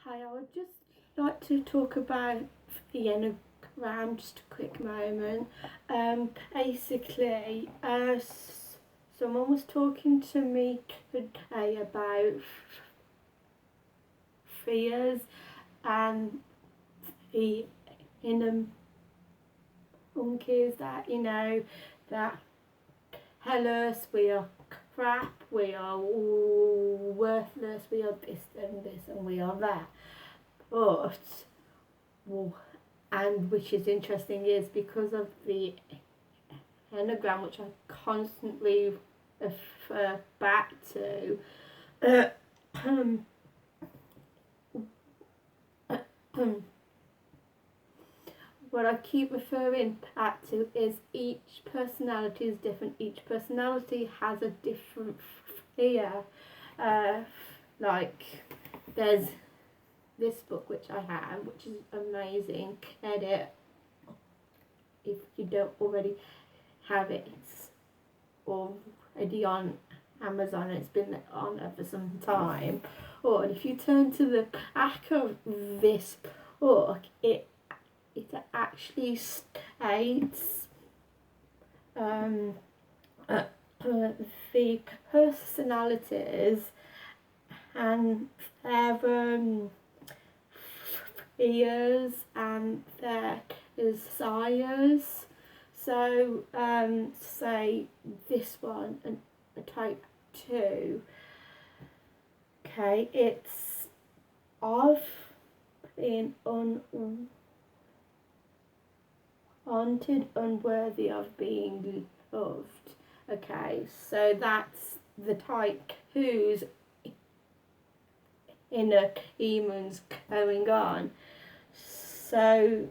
Hi, I would just like to talk about the Enneagram, just a quick moment. Basically, someone was talking to me today about fears and the inner monkeys that, that tell us we are crap, we are worthless, we are this and we are that. But, and which is interesting, is because of the Enneagram, which I constantly refer back to, what I keep referring back to is each personality is different. Each personality has a different fear. Like, there's this book which I have, which is amazing. Get it if you don't already have it. It's already on Amazon. It's been on there for some time. Or if you turn to the back of this book, it actually states the personalities and their fears and their desires. So, say this one, a type 2. Okay, it's of being unwanted, unworthy of being loved. Okay, so that's the type whose inner demons going on. So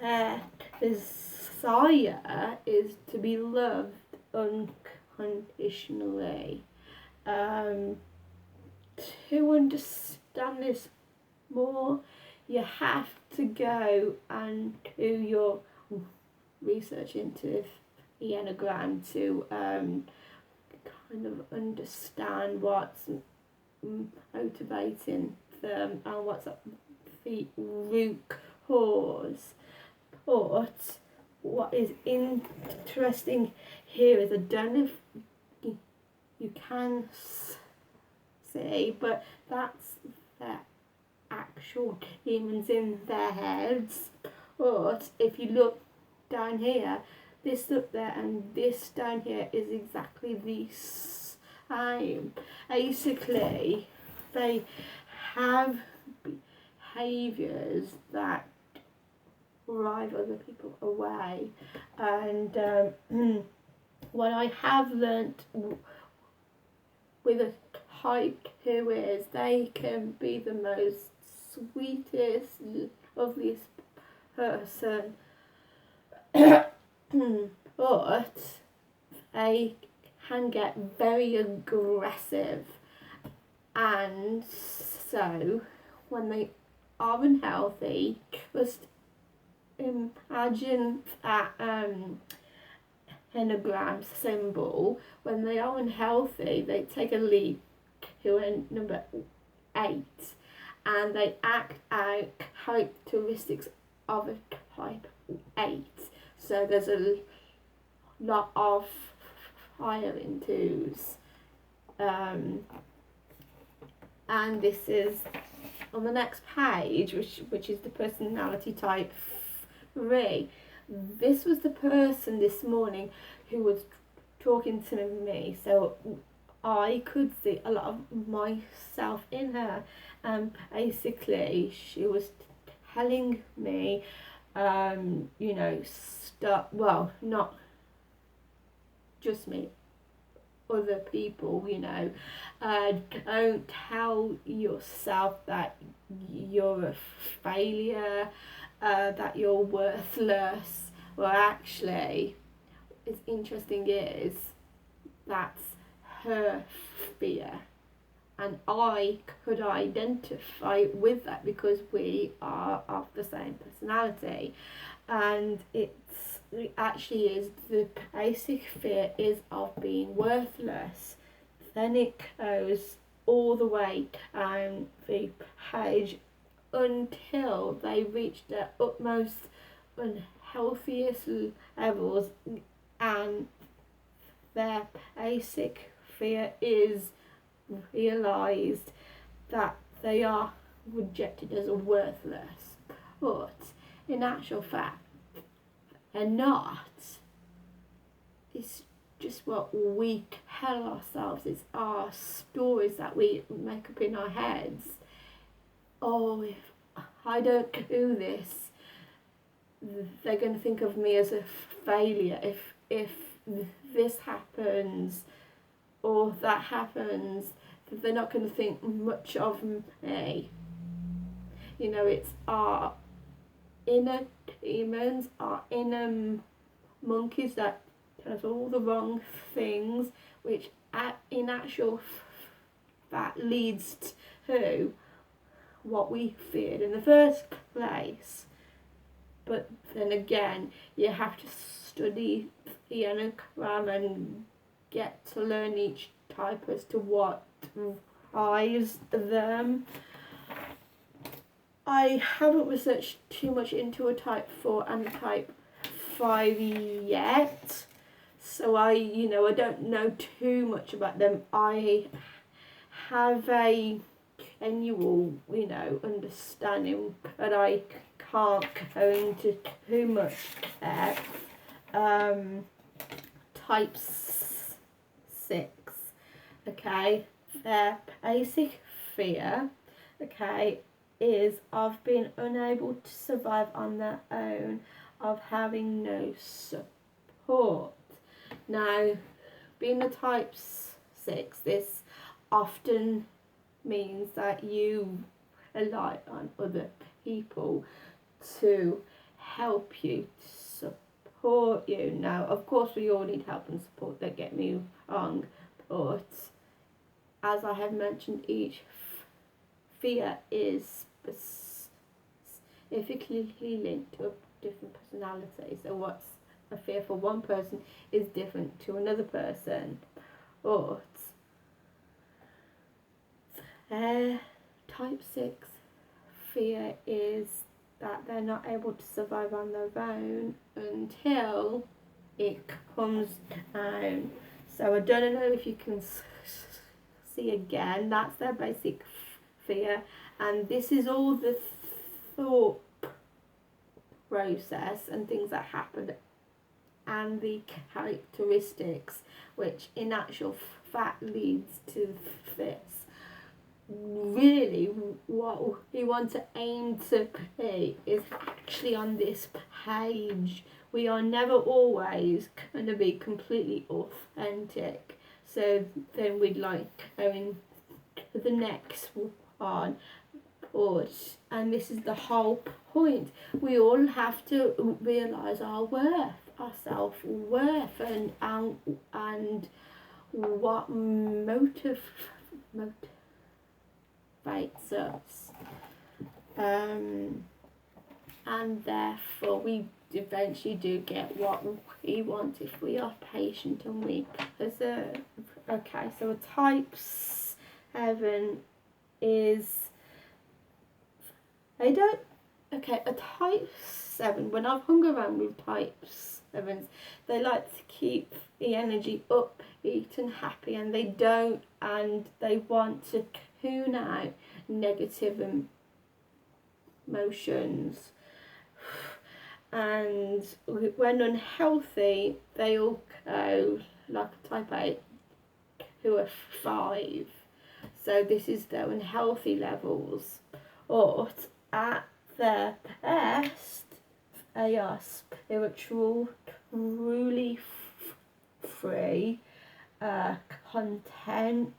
their desire is to be loved unconditionally. To understand this more, you have to go and do your research into the Enneagram to kind of understand what's motivating them and what's the root cause. But what is interesting here is, I don't know if you can see, but that's their actual demons in their heads. But if you look down here, this up there and this down here is exactly the same. Basically, they have behaviours that drive other people away. And what I have learnt with a type 2 is they can be the most sweetest, loveliest person, but they can get very aggressive. And so when they are unhealthy, just imagine that Enneagram symbol. When they are unhealthy, they take a leap to a number 8 and they act out characteristics of a type 8. So there's a lot of fire in 2s. And this is on the next page, which is the personality type 3. This was the person this morning who was talking to me, so I could see a lot of myself in her. Basically, she was telling me, stop. Well, not just me, other people. Don't tell yourself that you're a failure, that you're worthless. Well, actually, what's interesting is that's her fear, and I could identify with that because we are of the same personality. And it actually is, the basic fear is of being worthless. Then it goes all the way down the page until they reach their utmost unhealthiest levels, and their basic fear is realised that they are rejected as worthless. But in actual fact, they're not. It's just what we tell ourselves. It's our stories that we make up in our heads. Oh, if I don't do this, they're going to think of me as a failure. If this happens or that happens, they're not going to think much of me. You know, it's our inner demons, our inner monkeys that tell us all the wrong things, which in actual fact leads to what we feared in the first place. But then again, you have to study the Enneagram and get to learn each type as to what drives them. I haven't researched too much into a type 4 and a type 5 yet, so I don't know too much about them. I have a general, understanding, but I can't go into too much depth. Type 6, okay, their basic fear, okay, is of being unable to survive on their own, of having no support. Now, being a type 6, this often means that you rely on other people to help you, to support you. Now, of course, we all need help and support, don't get me wrong, but as I have mentioned, each fear is specifically linked to a different personality. So what's a fear for one person is different to another person. But type 6 fear is that they're not able to survive on their own until it comes down. So I don't know if you can see again, that's their basic fear, and this is all the thought process and things that happen and the characteristics which in actual fact leads to this. Really, what we want to aim to be is actually on this page. We are never always going to be completely authentic. So then we'd like going to the next one. And this is the whole point. We all have to realise our worth, our self-worth, and what motivates us. And therefore we eventually do get what we want if we are patient and we persevere. Okay, so a type 7 is a type 7, when I've hung around with type 7s, they like to keep the energy upbeat and happy, and they want to tune out negative emotions. And when unhealthy, they all go like a type 8 to a 5. So this is their unhealthy levels. Or at their best, they are spiritual, truly free, content,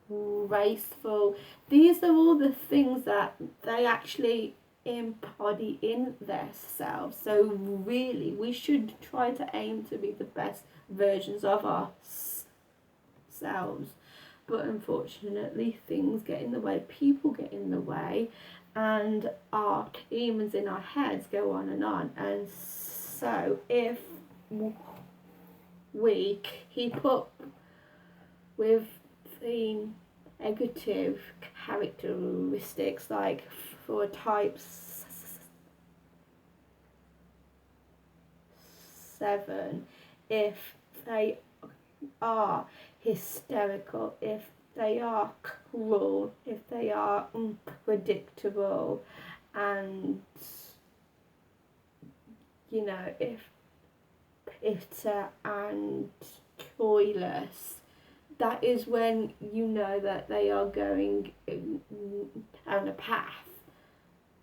graceful. These are all the things that they actually embody in themselves. So really, we should try to aim to be the best versions of ourselves. But unfortunately, things get in the way, people get in the way, and our demons in our heads go on. And so if we keep up with the negative characteristics. Like for type 7, if they are hysterical, if they are cruel, if they are unpredictable, and you know, if bitter and joyless, that is when you know that they are going on a path.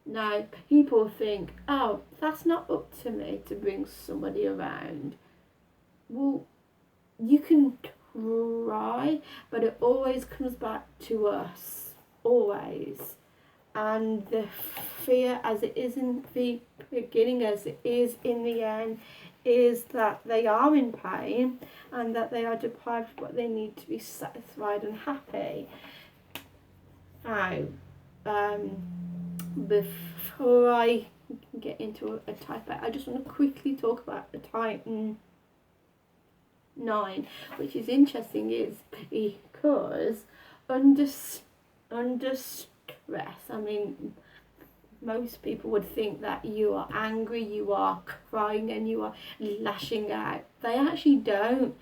Now, people think, oh, that's not up to me to bring somebody around. Well, you can try, but it always comes back to us. Always. And the fear, as it is in the beginning, as it is in the end, is that they are in pain and that they are deprived of what they need to be satisfied and happy. Now, before I get into a type 8, I just want to quickly talk about the type 9, which is interesting, is because under stress, I mean, most people would think that you are angry, you are crying, and you are lashing out. They actually don't.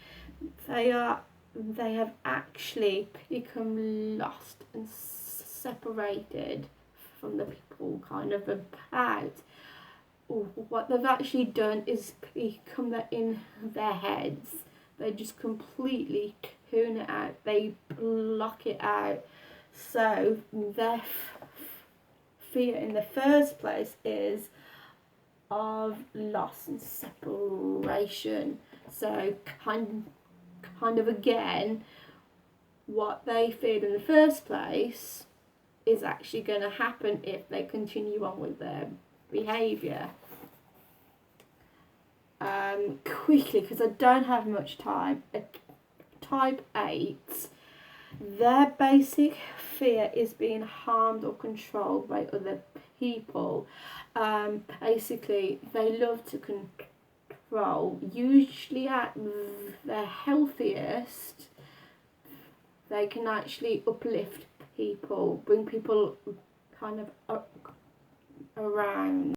They have actually become lost and separated from the people kind of about. What they've actually done is become that in their heads. They just completely tune it out. They block it out. So their fear in the first place is of loss and separation. So kind of again, what they feared in the first place is actually going to happen if they continue on with their behaviour. Quickly, because I don't have much time, type 8, their basic fear is being harmed or controlled by other people. Basically, they love to control. Usually at their healthiest, they can actually uplift people, bring people kind of around.